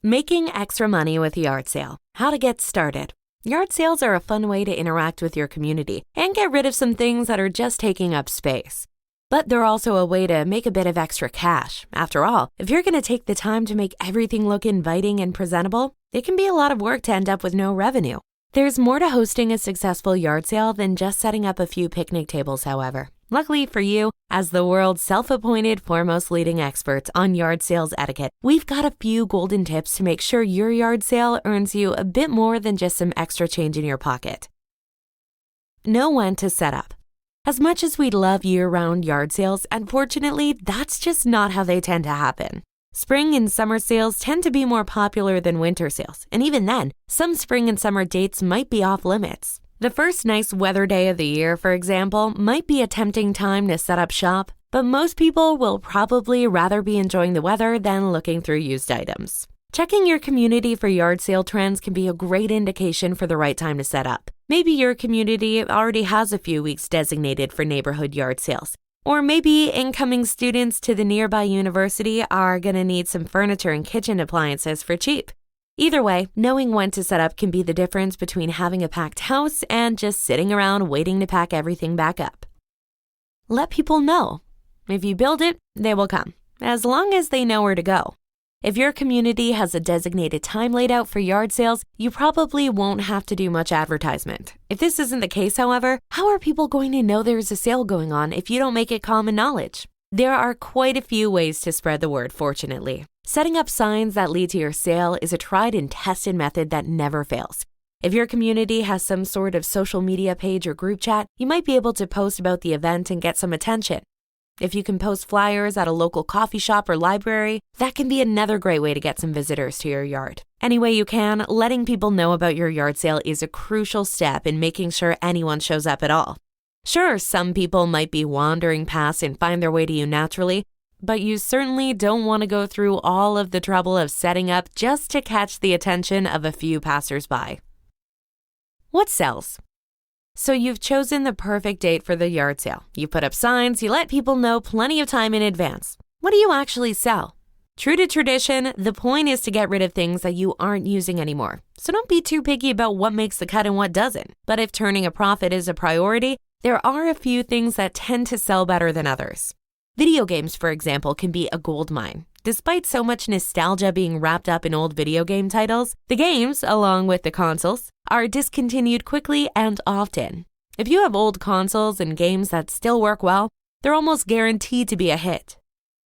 Making extra money with yard sale. How to get started. Yard sales are a fun way to interact with your community and get rid of some things that are just taking up space. But they're also a way to make a bit of extra cash. After all, if you're going to take the time to make everything look inviting and presentable, it can be a lot of work to end up with no revenue. There's more to hosting a successful yard sale than just setting up a few picnic tables, however. Luckily for you, as the world's self-appointed foremost leading experts on yard sales etiquette, we've got a few golden tips to make sure your yard sale earns you a bit more than just some extra change in your pocket. Know when to set up. As much as we'd love year-round yard sales, unfortunately, that's just not how they tend to happen. Spring and summer sales tend to be more popular than winter sales, and even then, some spring and summer dates might be off limits. The first nice weather day of the year, for example, might be a tempting time to set up shop, but most people will probably rather be enjoying the weather than looking through used items. Checking your community for yard sale trends can be a great indication for the right time to set up. Maybe your community already has a few weeks designated for neighborhood yard sales. Or maybe incoming students to the nearby university are going to need some furniture and kitchen appliances for cheap. Either way, knowing when to set up can be the difference between having a packed house and just sitting around waiting to pack everything back up. Let people know. If you build it, they will come, as long as they know where to go. If your community has a designated time laid out for yard sales, you probably won't have to do much advertisement. If this isn't the case, however, how are people going to know there's a sale going on if you don't make it common knowledge? There are quite a few ways to spread the word, fortunately. Setting up signs that lead to your sale is a tried and tested method that never fails. If your community has some sort of social media page or group chat, you might be able to post about the event and get some attention. If you can post flyers at a local coffee shop or library, that can be another great way to get some visitors to your yard. Any way you can, letting people know about your yard sale is a crucial step in making sure anyone shows up at all. Sure, some people might be wandering past and find their way to you naturally, but you certainly don't want to go through all of the trouble of setting up just to catch the attention of a few passersby. What sells? So you've chosen the perfect date for the yard sale. You put up signs, you let people know plenty of time in advance. What do you actually sell? True to tradition, the point is to get rid of things that you aren't using anymore. So don't be too picky about what makes the cut and what doesn't. But if turning a profit is a priority, there are a few things that tend to sell better than others. Video games, for example, can be a gold mine. Despite so much nostalgia being wrapped up in old video game titles, the games, along with the consoles, are discontinued quickly and often. If you have old consoles and games that still work well, they're almost guaranteed to be a hit.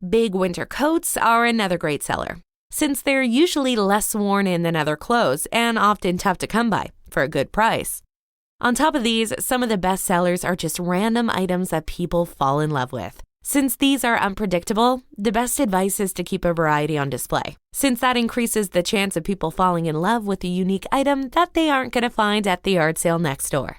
Big winter coats are another great seller, since they're usually less worn in than other clothes and often tough to come by for a good price. On top of these, some of the best sellers are just random items that people fall in love with. Since these are unpredictable, the best advice is to keep a variety on display, since that increases the chance of people falling in love with a unique item that they aren't going to find at the yard sale next door.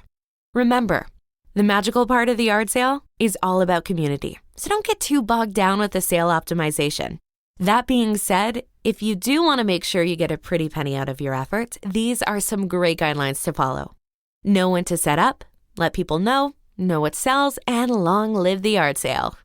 Remember, the magical part of the yard sale is all about community, so don't get too bogged down with the sale optimization. That being said, if you do want to make sure you get a pretty penny out of your effort, these are some great guidelines to follow. Know when to set up, let people know what sells, and long live the yard sale.